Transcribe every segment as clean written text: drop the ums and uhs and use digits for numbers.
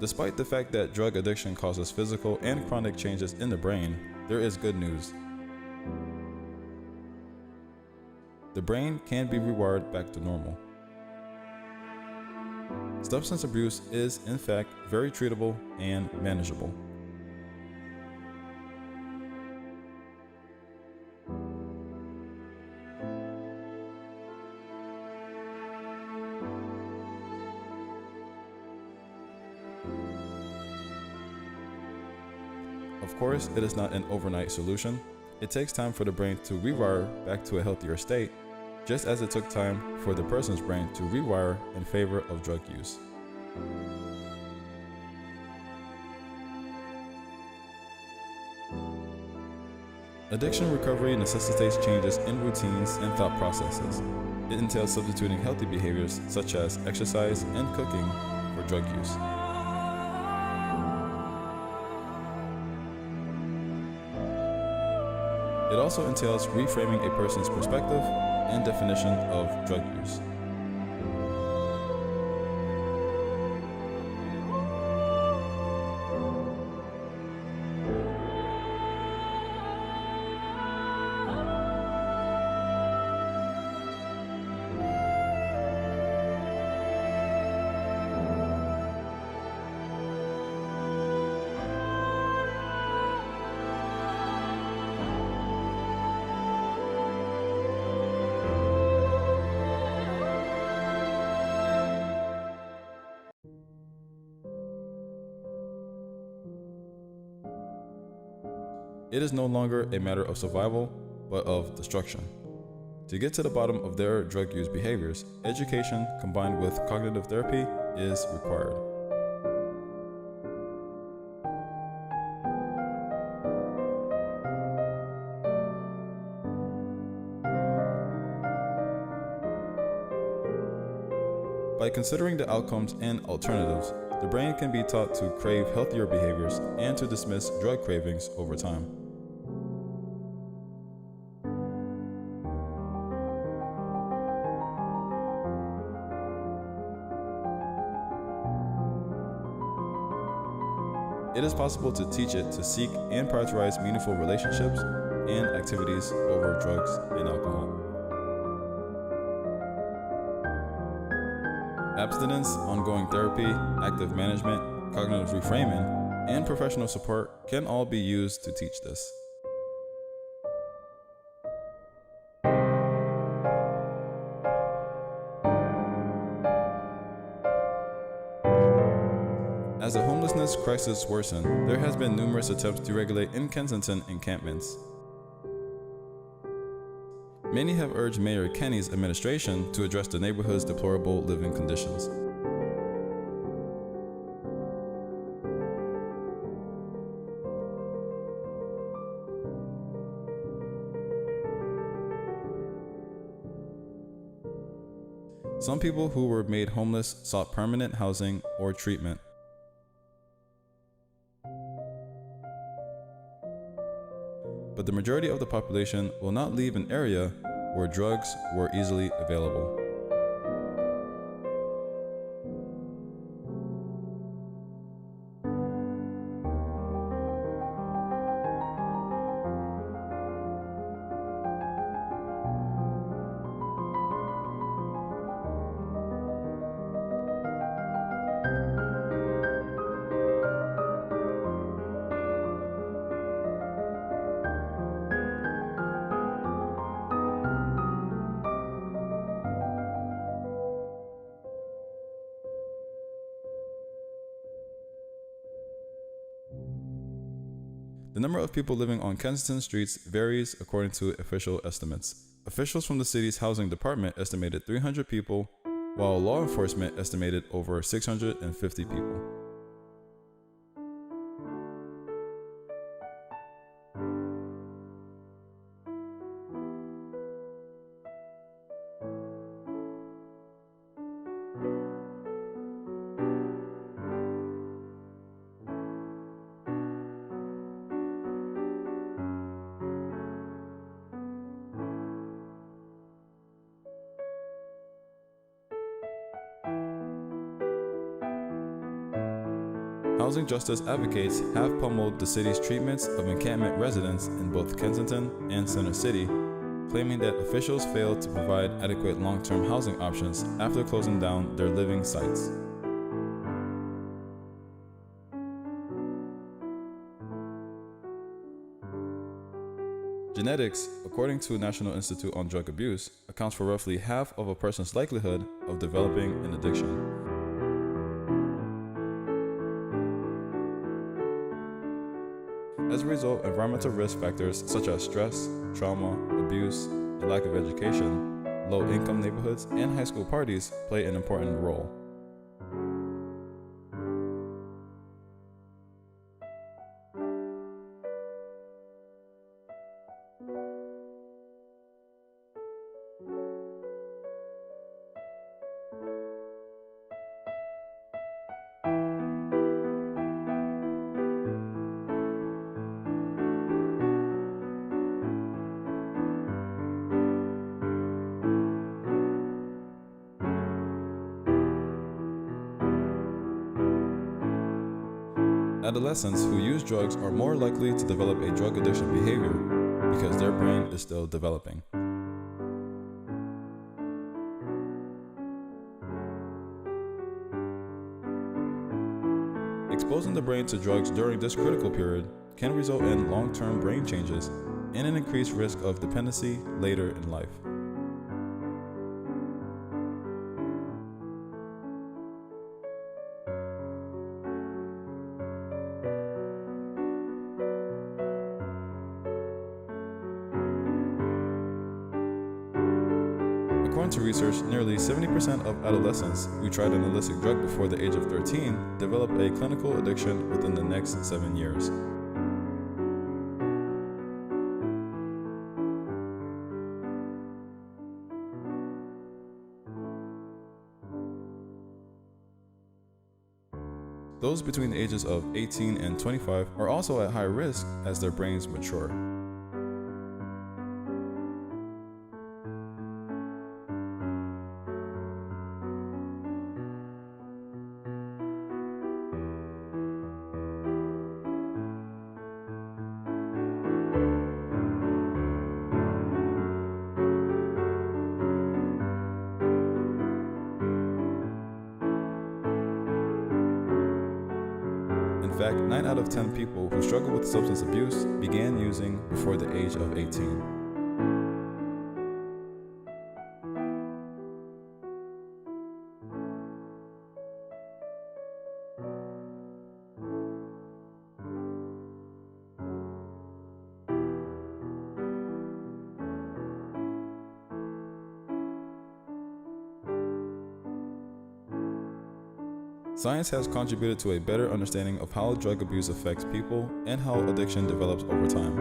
Despite the fact that drug addiction causes physical and chronic changes in the brain, there is good news. The brain can be rewired back to normal. Substance abuse is, in fact, very treatable and manageable. Of course, it is not an overnight solution. It takes time for the brain to rewire back to a healthier state, just as it took time for the person's brain to rewire in favor of drug use. Addiction recovery necessitates changes in routines and thought processes. It entails substituting healthy behaviors such as exercise and cooking for drug use. It also entails reframing a person's perspective and definition of drug use. It is no longer a matter of survival, but of destruction. To get to the bottom of their drug use behaviors, education combined with cognitive therapy is required. By considering the outcomes and alternatives, the brain can be taught to crave healthier behaviors and to dismiss drug cravings over time. It is possible to teach it to seek and prioritize meaningful relationships and activities over drugs and alcohol. Abstinence, ongoing therapy, active management, cognitive reframing, and professional support can all be used to teach this. As the homelessness crisis worsened, there has been numerous attempts to regulate in Kensington encampments. Many have urged Mayor Kenny's administration to address the neighborhood's deplorable living conditions. Some people who were made homeless sought permanent housing or treatment. But the majority of the population will not leave an area where drugs were easily available. The number of people living on Kensington streets varies according to official estimates. Officials from the city's housing department estimated 300 people, while law enforcement estimated over 650 people. Housing justice advocates have pummeled the city's treatments of encampment residents in both Kensington and Center City, claiming that officials failed to provide adequate long-term housing options after closing down their living sites. Genetics, according to National Institute on Drug Abuse, accounts for roughly half of a person's likelihood of developing an addiction. As a result, environmental risk factors such as stress, trauma, abuse, and lack of education, low-income neighborhoods, and high school parties play an important role. Adolescents who use drugs are more likely to develop a drug addiction behavior because their brain is still developing. Exposing the brain to drugs during this critical period can result in long-term brain changes and an increased risk of dependency later in life. According to research, nearly 70% of adolescents who tried an illicit drug before the age of 13 develop a clinical addiction within the next 7 years. Those between the ages of 18 and 25 are also at high risk as their brains mature. In fact, 9 out of 10 people who struggle with substance abuse began using before the age of 18. Science has contributed to a better understanding of how drug abuse affects people and how addiction develops over time.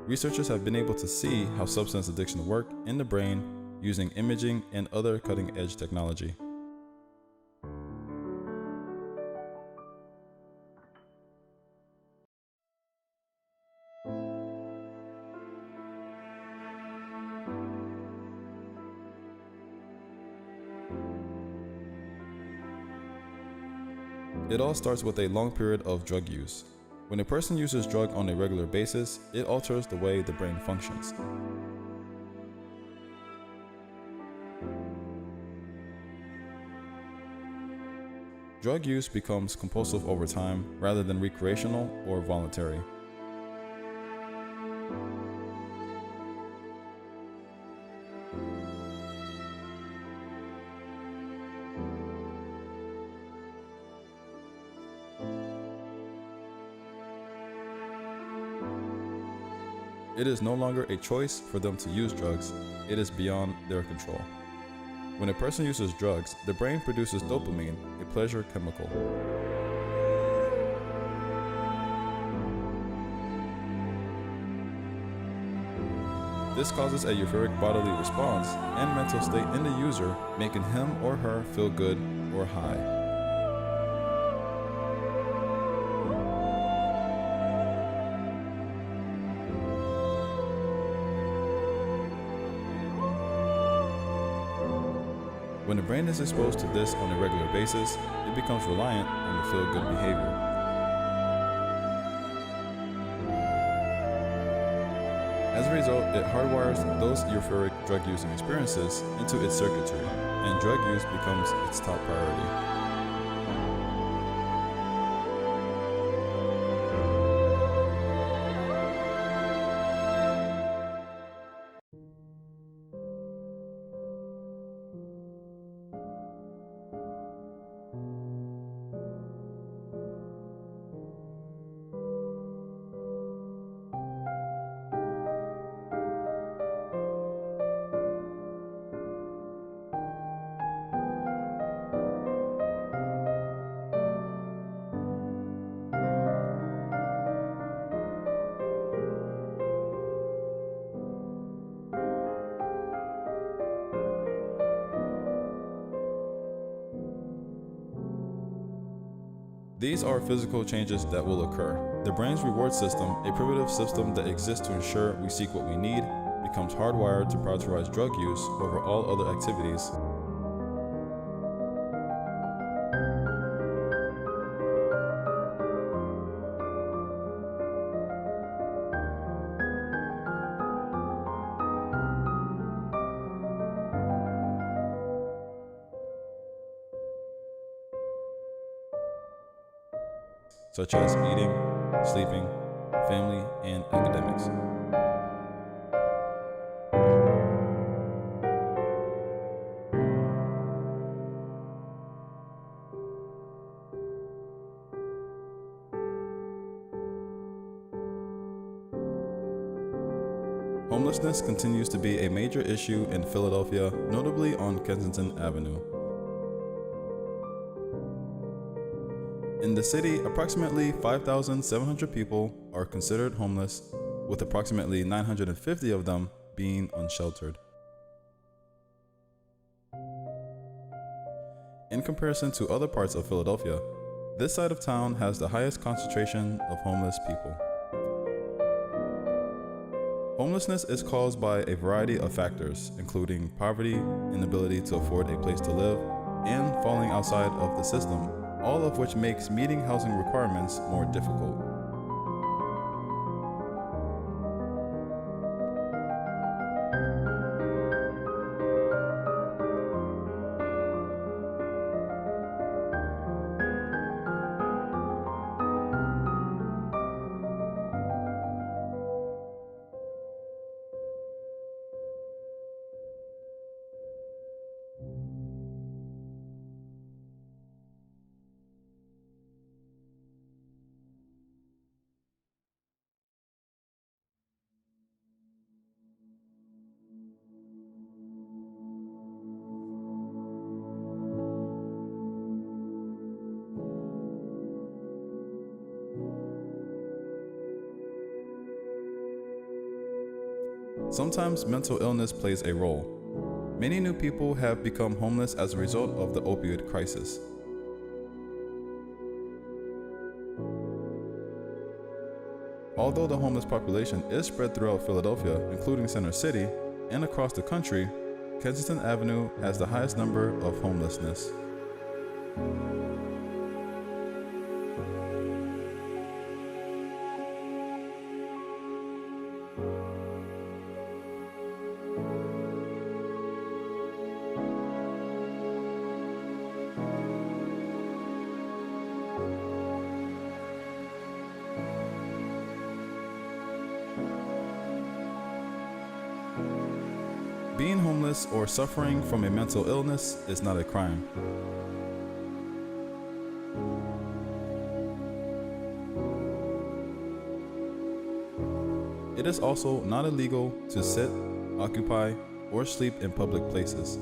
Researchers have been able to see how substance addiction work in the brain using imaging and other cutting-edge technology. It all starts with a long period of drug use. When a person uses drug on a regular basis, it alters the way the brain functions. Drug use becomes compulsive over time rather than recreational or voluntary. It is no longer a choice for them to use drugs, it is beyond their control. When a person uses drugs, the brain produces dopamine, a pleasure chemical. This causes a euphoric bodily response and mental state in the user, making him or her feel good or high. When the brain is exposed to this on a regular basis, it becomes reliant on the feel-good behavior. As a result, it hardwires those euphoric drug-using experiences into its circuitry, and drug use becomes its top priority. These are physical changes that will occur. The brain's reward system, a primitive system that exists to ensure we seek what we need, becomes hardwired to prioritize drug use over all other activities. Such as eating, sleeping, family, and academics. Homelessness continues to be a major issue in Philadelphia, notably on Kensington Avenue. In the city, approximately 5,700 people are considered homeless, with approximately 950 of them being unsheltered. In comparison to other parts of Philadelphia, this side of town has the highest concentration of homeless people. Homelessness is caused by a variety of factors, including poverty, inability to afford a place to live, and falling outside of the system, all of which makes meeting housing requirements more difficult. Sometimes mental illness plays a role. Many new people have become homeless as a result of the opioid crisis. Although the homeless population is spread throughout Philadelphia, including Center City, and across the country, Kensington Avenue has the highest number of homelessness. Being homeless or suffering from a mental illness is not a crime. It is also not illegal to sit, occupy, or sleep in public places.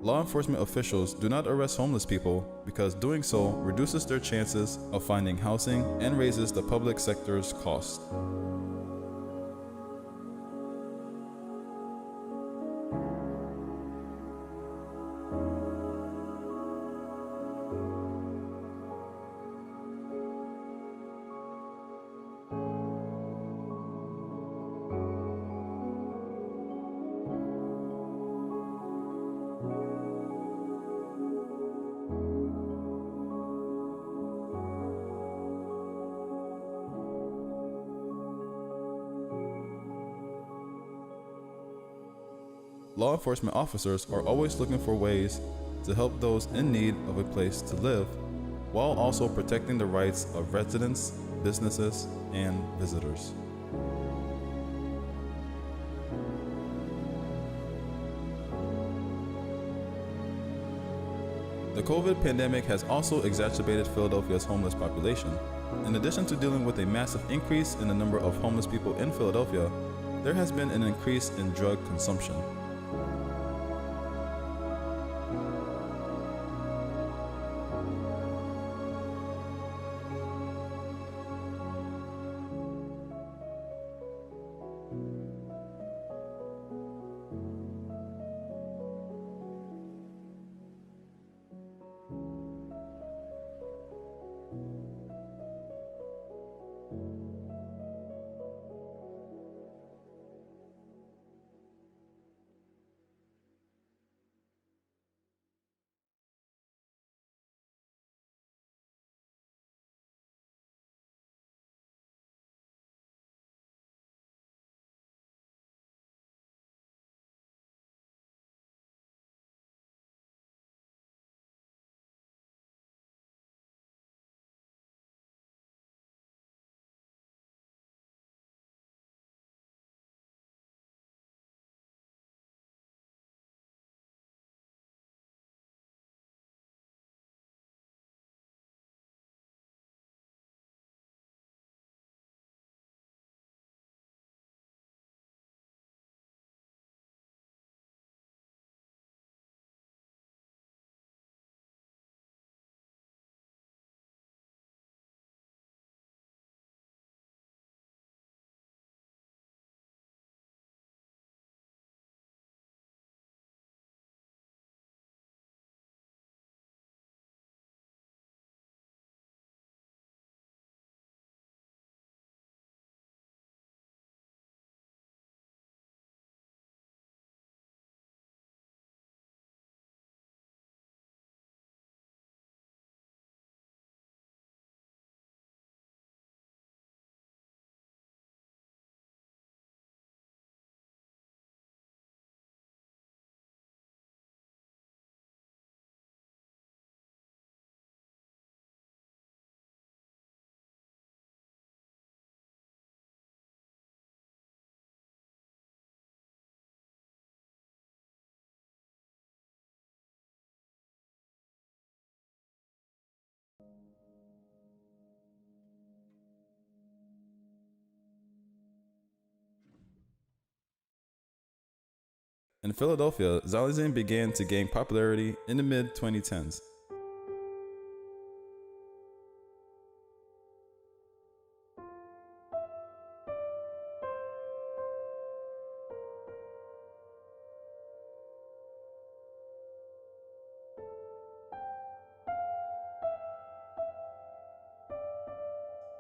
Law enforcement officials do not arrest homeless people because doing so reduces their chances of finding housing and raises the public sector's cost. Law enforcement officers are always looking for ways to help those in need of a place to live, while also protecting the rights of residents, businesses, and visitors. The COVID pandemic has also exacerbated Philadelphia's homeless population. In addition to dealing with a massive increase in the number of homeless people in Philadelphia, there has been an increase in drug consumption. In Philadelphia, xylazine began to gain popularity in the mid-2010s.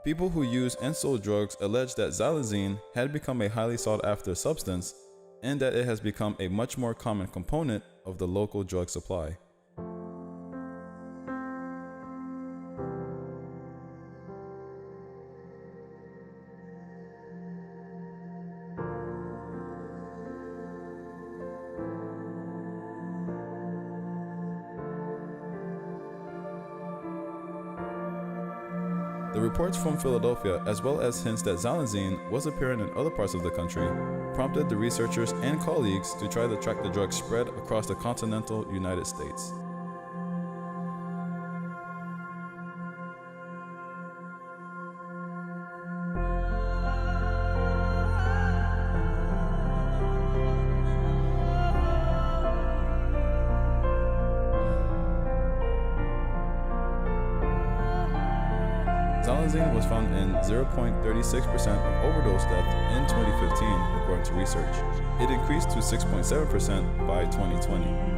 People who use and sold drugs allege that xylazine had become a highly sought-after substance and that it has become a much more common component of the local drug supply. The reports from Philadelphia, as well as hints that xylazine was apparent in other parts of the country, prompted the researchers and colleagues to try to track the drug's spread across the continental United States. Housing was found in 0.36% of overdose death in 2015, according to research. It increased to 6.7% by 2020.